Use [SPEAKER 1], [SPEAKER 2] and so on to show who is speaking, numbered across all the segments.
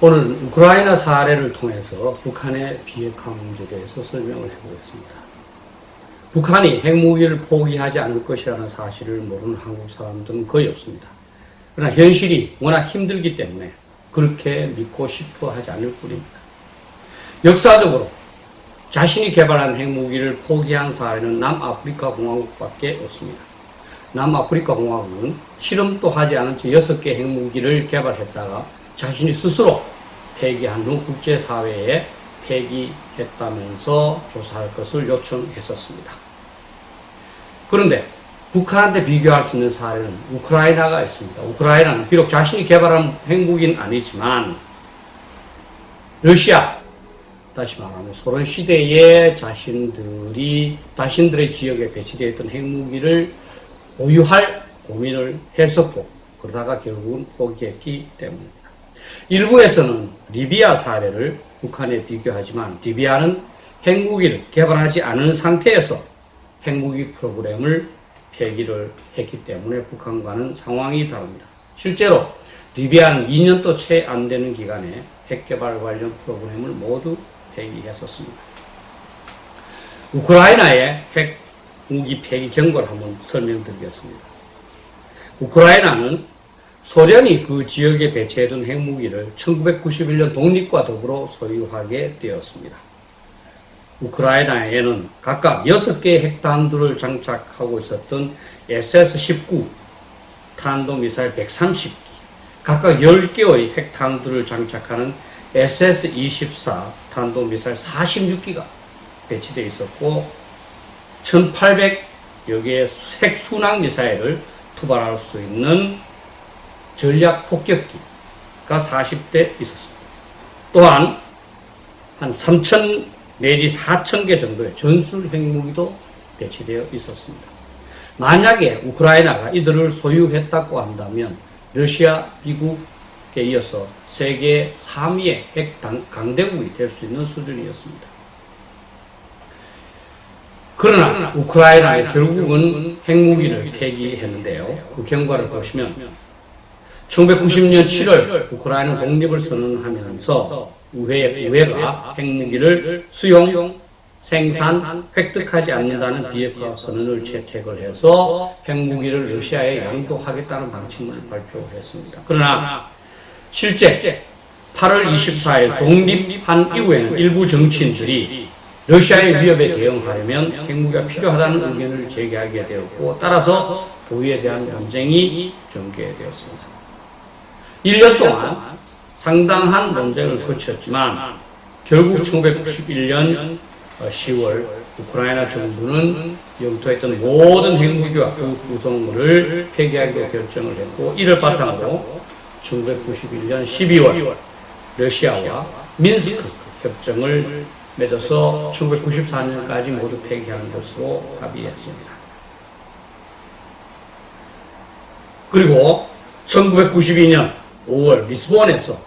[SPEAKER 1] 오늘 우크라이나 사례를 통해서 북한의 비핵화 문제에 대해서 설명을 해보겠습니다. 북한이 핵무기를 포기하지 않을 것이라는 사실을 모르는 한국 사람들은 거의 없습니다. 그러나 현실이 워낙 힘들기 때문에 그렇게 믿고 싶어 하지 않을 뿐입니다. 역사적으로 자신이 개발한 핵무기를 포기한 사례는 남아프리카 공화국밖에 없습니다. 남아프리카 공화국은 실험도 하지 않은 채 6개 핵무기를 개발했다가 자신이 스스로 폐기한 후 국제사회에 폐기했다면서 조사할 것을 요청했었습니다. 그런데 북한한테 비교할 수 있는 사례는 우크라이나가 있습니다. 우크라이나는 비록 자신이 개발한 핵무기는 아니지만 러시아, 다시 말하면 소련 시대에 자신들의 지역에 배치되어 있던 핵무기를 보유할 고민을 했었고 그러다가 결국은 포기했기 때문입니다. 일부에서는 리비아 사례를 북한에 비교하지만 리비아는 핵무기를 개발하지 않은 상태에서 핵무기 프로그램을 폐기를 했기 때문에 북한과는 상황이 다릅니다. 실제로 리비아는 2년도 채 안 되는 기간에 핵개발 관련 프로그램을 모두 폐기했었습니다. 우크라이나의 핵무기 폐기 경고를 한번 설명드리겠습니다. 우크라이나는 소련이 그 지역에 배치해둔 핵무기를 1991년 독립과 더불어 소유하게 되었습니다. 우크라이나에는 각각 6개의 핵탄두를 장착하고 있었던 SS-19 탄도미사일 130기, 각각 10개의 핵탄두를 장착하는 SS-24 탄도미사일 46기가 배치되어 있었고 1800여 개의 핵순항미사일을 투발할 수 있는 전략 폭격기가 40대 있었습니다. 또한 한 3,000 내지 4,000개 정도의 전술 핵무기도 배치되어 있었습니다. 만약에 우크라이나가 이들을 소유했다고 한다면 러시아, 미국에 이어서 세계 3위의 핵 강대국이 될 수 있는 수준이었습니다. 그러나 우크라이나가 결국은 핵무기를 폐기했는데요. 그 경과를 보시면 1990년 7월 우크라이나 독립을 선언하면서 의회가 핵무기를 수용, 생산, 획득하지 않는다는 비핵화 선언을 채택을 해서 핵무기를 러시아에 양도하겠다는 방침을 발표했습니다. 그러나 실제 8월 24일 독립한 이후에는 일부 정치인들이 러시아의 위협에 대응하려면 핵무기가 필요하다는 의견을 제기하게 되었고 따라서 보유에 대한 논쟁이 전개되었습니다. 1년 동안 상당한 논쟁을 거쳤지만 결국 1991년 10월 우크라이나 정부는 영토에 있던 모든 핵무기와 그 구성물을 폐기하기로 결정을 했고 이를 바탕으로 1991년 12월 러시아와 민스크 협정을 맺어서 1994년까지 모두 폐기하는 것으로 합의했습니다. 그리고 1992년 5월 리스본에서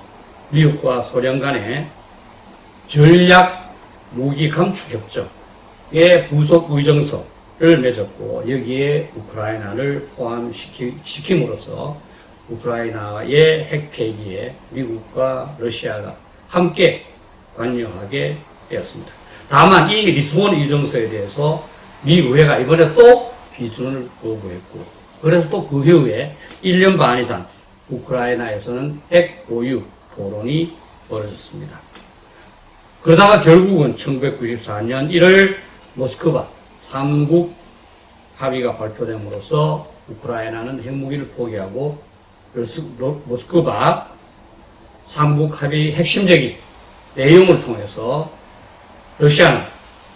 [SPEAKER 1] 미국과 소련 간의 전략 무기 감축 협정의 부속 의정서를 맺었고 여기에 우크라이나를 포함시킴으로써 우크라이나의 핵 폐기에 미국과 러시아가 함께 관여하게 되었습니다. 다만 이 리스본 의정서에 대해서 미 의회가 이번에 또 비준을 거부했고 그래서 또 그 이후에 1년 반 이상 우크라이나에서는 핵 보유 토론이 벌어졌습니다. 그러다가 결국은 1994년 1월 모스크바 3국 합의가 발표됨으로써 우크라이나는 핵무기를 포기하고 모스크바 3국 합의 핵심적인 내용을 통해서 러시아는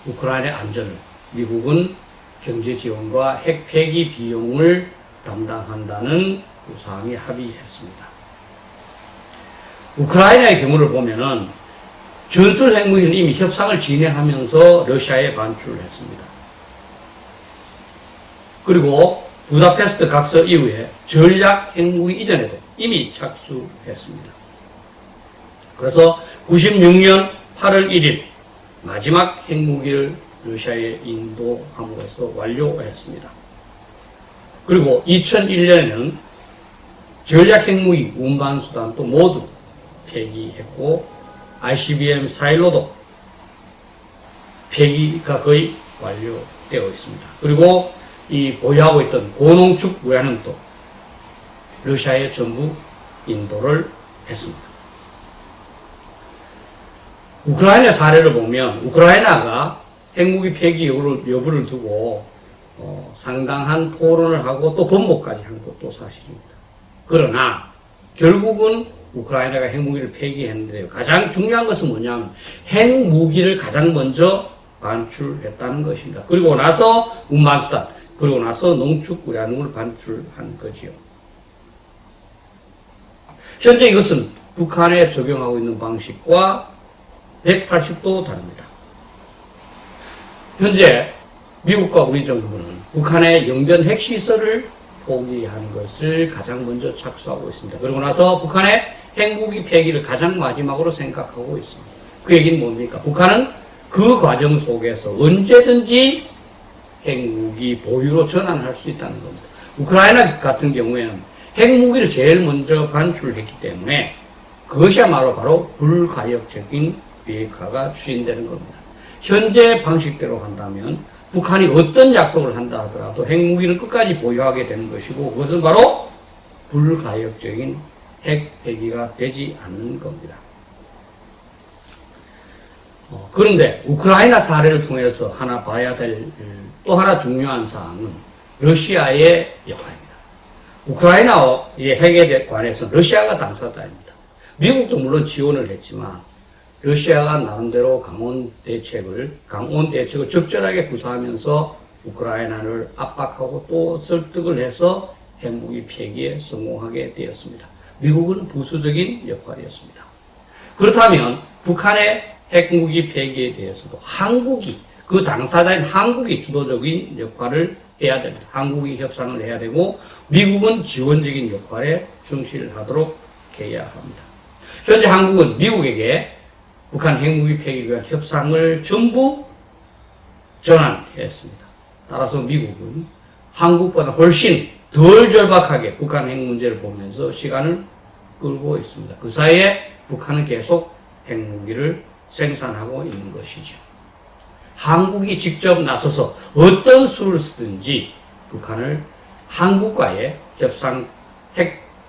[SPEAKER 1] 우크라이나의 안전을, 미국은 경제 지원과 핵 폐기 비용을 담당한다는 그 사항에 합의했습니다. 우크라이나의 경우를 보면은 전술 핵무기는 이미 협상을 진행하면서 러시아에 반출을 했습니다. 그리고 부다페스트 각서 이후에 전략 핵무기 이전에도 이미 착수했습니다. 그래서 96년 8월 1일 마지막 핵무기를 러시아에 인도함으로써 완료했습니다. 그리고 2001년에는 전략 핵무기 운반 수단도 모두 폐기했고 ICBM 사일로도 폐기가 거의 완료되어 있습니다. 그리고 이 보유하고 있던 고농축 우라늄도 러시아에 전부 인도를 했습니다. 우크라이나 사례를 보면 우크라이나가 핵무기 폐기 여부를 두고 상당한 토론을 하고 또 번복까지 한 것도 사실입니다. 그러나 결국은 우크라이나가 핵무기를 폐기했는데요. 가장 중요한 것은 뭐냐면 핵무기를 가장 먼저 반출했다는 것입니다. 그리고 나서 운반수단, 그리고 나서 농축 우라늄을 반출한 거지요. 현재 이것은 북한에 적용하고 있는 방식과 180도 다릅니다. 현재 미국과 우리 정부는 북한의 영변 핵시설을 포기한 것을 가장 먼저 착수하고 있습니다. 그러고 나서 북한의 핵무기 폐기를 가장 마지막으로 생각하고 있습니다. 그 얘기는 뭡니까? 북한은 그 과정 속에서 언제든지 핵무기 보유로 전환할 수 있다는 겁니다. 우크라이나 같은 경우에는 핵무기를 제일 먼저 반출했기 때문에 그것이야말로 바로 불가역적인 비핵화가 추진되는 겁니다. 현재 방식대로 한다면 북한이 어떤 약속을 한다 하더라도 핵무기를 끝까지 보유하게 되는 것이고 그것은 바로 불가역적인 핵 폐기가 되지 않는 겁니다. 그런데 우크라이나 사례를 통해서 하나 봐야 될 또 하나 중요한 사항은 러시아의 역할입니다. 우크라이나의 핵에 관해서 러시아가 당사자입니다. 미국도 물론 지원을 했지만 러시아가 나름대로 강원 대책을 적절하게 구사하면서 우크라이나를 압박하고 또 설득을 해서 핵무기 폐기에 성공하게 되었습니다. 미국은 부수적인 역할이었습니다. 그렇다면 북한의 핵무기 폐기에 대해서도 그 당사자인 한국이 주도적인 역할을 해야 됩니다. 한국이 협상을 해야 되고 미국은 지원적인 역할에 충실하도록 해야 합니다. 현재 한국은 미국에게 북한 핵무기 폐기에 대한 협상을 전부 전환했습니다. 따라서 미국은 한국보다 훨씬 덜 절박하게 북한 핵 문제를 보면서 시간을 끌고 있습니다. 그 사이에 북한은 계속 핵무기를 생산하고 있는 것이죠. 한국이 직접 나서서 어떤 수를 쓰든지 북한을 한국과의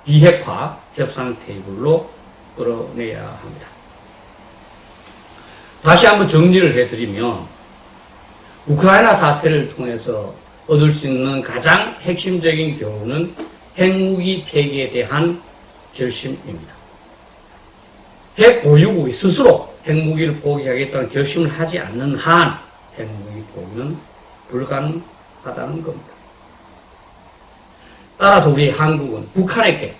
[SPEAKER 1] 비핵화 협상 테이블로 끌어내야 합니다. 다시 한번 정리를 해드리면 우크라이나 사태를 통해서 얻을 수 있는 가장 핵심적인 교훈은 핵무기 폐기에 대한 결심입니다. 핵 보유국이 스스로 핵무기를 포기하겠다는 결심을 하지 않는 한 핵무기 포기는 불가능하다는 겁니다. 따라서 우리 한국은 북한에게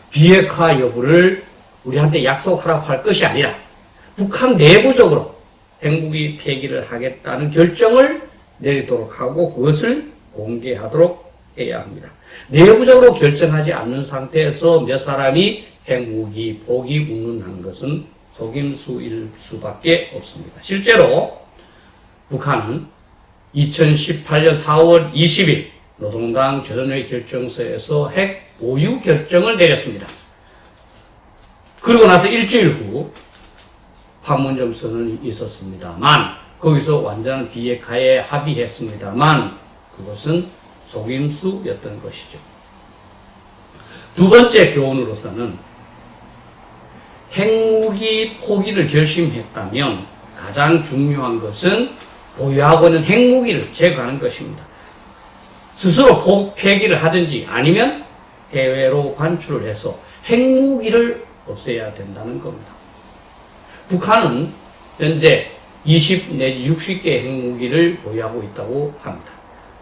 [SPEAKER 1] 비핵화 여부를 우리한테 약속하라고 할 것이 아니라 북한 내부적으로 핵무기 폐기를 하겠다는 결정을 내리도록 하고 그것을 공개하도록 해야 합니다. 내부적으로 결정하지 않는 상태에서 몇 사람이 핵무기 포기 운운한 것은 속임수일 수밖에 없습니다. 실제로 북한은 2018년 4월 20일 노동당 전원회 결정서에서 핵 보유 결정을 내렸습니다. 그리고 나서 일주일 후 판문점 선언이 있었습니다만 거기서 완전한 비핵화에 합의했습니다만 그것은 속임수였던 것이죠. 두 번째 교훈으로서는 핵무기 포기를 결심했다면 가장 중요한 것은 보유하고 있는 핵무기를 제거하는 것입니다. 스스로 폐기를 하든지 아니면 해외로 반출을 해서 핵무기를 없애야 된다는 겁니다. 북한은 현재 20 내지 60개의 핵무기를 보유하고 있다고 합니다.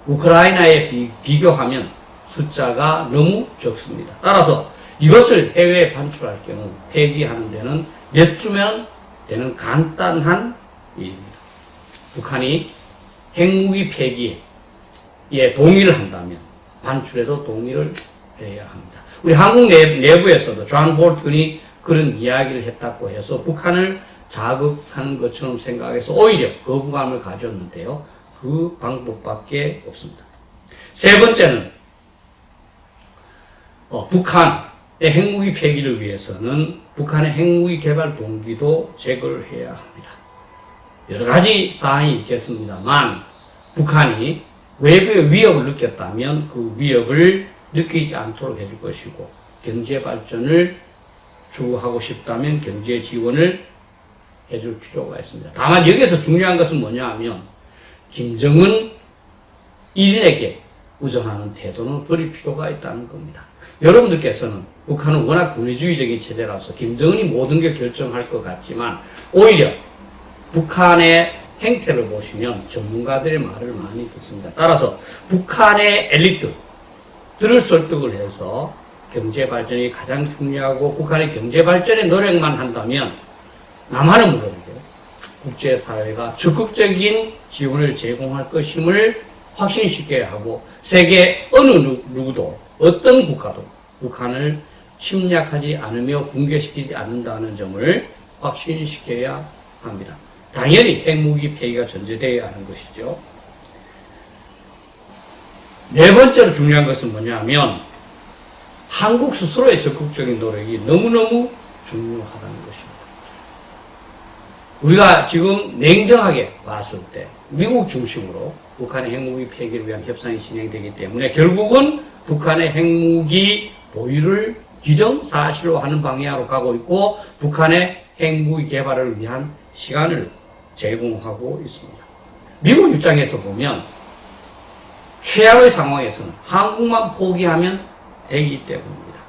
[SPEAKER 1] 우크라이나에 비교하면 숫자가 너무 적습니다. 따라서 이것을 해외에 반출할 경우 폐기하는 데는 몇 주면 되는 간단한 일입니다. 북한이 핵무기 폐기에 동의를 한다면 반출해서 동의를 해야 합니다. 우리 한국 내부에서도 존 볼튼이 그런 이야기를 했다고 해서 북한을 자극하는 것처럼 생각해서 오히려 거부감을 가졌는데요. 그 방법밖에 없습니다. 세 번째는 북한의 핵무기 폐기를 위해서는 북한의 핵무기 개발 동기도 제거를 해야 합니다. 여러 가지 사항이 있겠습니다만 북한이 외부의 위협을 느꼈다면 그 위협을 느끼지 않도록 해줄 것이고 경제 발전을 추구하고 싶다면 경제 지원을 해줄 필요가 있습니다. 다만 여기서 중요한 것은 뭐냐 하면 김정은 일인에게 의존하는 태도는 버릴 필요가 있다는 겁니다. 여러분들께서는 북한은 워낙 군의주의적인 체제라서 김정은이 모든 게 결정할 것 같지만 오히려 북한의 행태를 보시면 전문가들의 말을 많이 듣습니다. 따라서 북한의 엘리트들을 설득을 해서 경제 발전이 가장 중요하고 북한의 경제 발전에 노력만 한다면 남한은 물론이고 국제사회가 적극적인 지원을 제공할 것임을 확신시켜야 하고 세계 어느 누구도 어떤 국가도 북한을 침략하지 않으며 붕괴시키지 않는다는 점을 확신시켜야 합니다. 당연히 핵무기 폐기가 전제되어야 하는 것이죠. 네 번째로 중요한 것은 뭐냐면 한국 스스로의 적극적인 노력이 너무너무 중요하다는 것입니다. 우리가 지금 냉정하게 봤을 때 미국 중심으로 북한의 핵무기 폐기를 위한 협상이 진행되기 때문에 결국은 북한의 핵무기 보유를 기정사실로 하는 방향으로 가고 있고 북한의 핵무기 개발을 위한 시간을 제공하고 있습니다. 미국 입장에서 보면 최악의 상황에서는 한국만 포기하면 되기 때문입니다.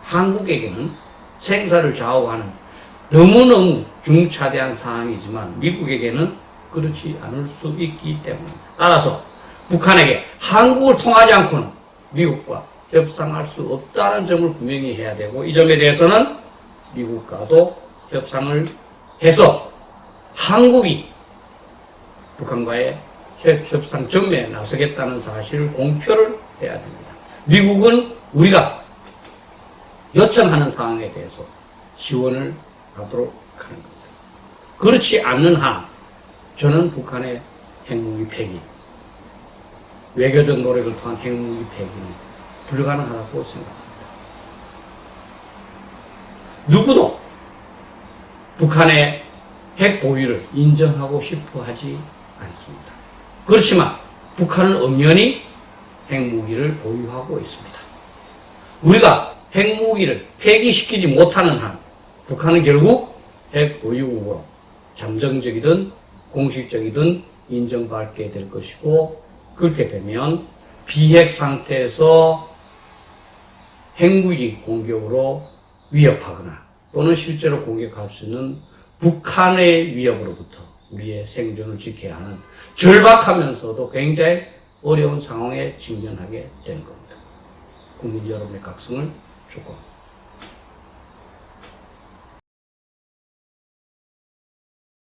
[SPEAKER 1] 한국에게는 생사를 좌우하는 너무너무 중차대한 상황이지만 미국에게는 그렇지 않을 수 있기 때문입니다. 따라서 북한에게 한국을 통하지 않고는 미국과 협상할 수 없다는 점을 분명히 해야 되고 이 점에 대해서는 미국과도 협상을 해서 한국이 북한과의 협상 전면에 나서겠다는 사실을 공표를 해야 됩니다. 미국은 우리가 요청하는 사항에 대해서 지원을 하도록 하는 겁니다. 그렇지 않는 한 저는 북한의 핵무기 폐기, 외교적 노력을 통한 핵무기 폐기는 불가능하다고 생각합니다. 누구도 북한의 핵 보유를 인정하고 싶어 하지 않습니다. 그렇지만 북한은 엄연히 핵무기를 보유하고 있습니다. 우리가 핵무기를 폐기시키지 못하는 한 북한은 결국 핵 보유국으로 잠정적이든 공식적이든 인정받게 될 것이고 그렇게 되면 비핵 상태에서 핵무기 공격으로 위협하거나 또는 실제로 공격할 수 있는 북한의 위협으로부터 우리의 생존을 지켜야 하는 절박하면서도 굉장히 어려운 상황에 직면하게 되는 겁니다. 국민 여러분의 각성을 축복합니다.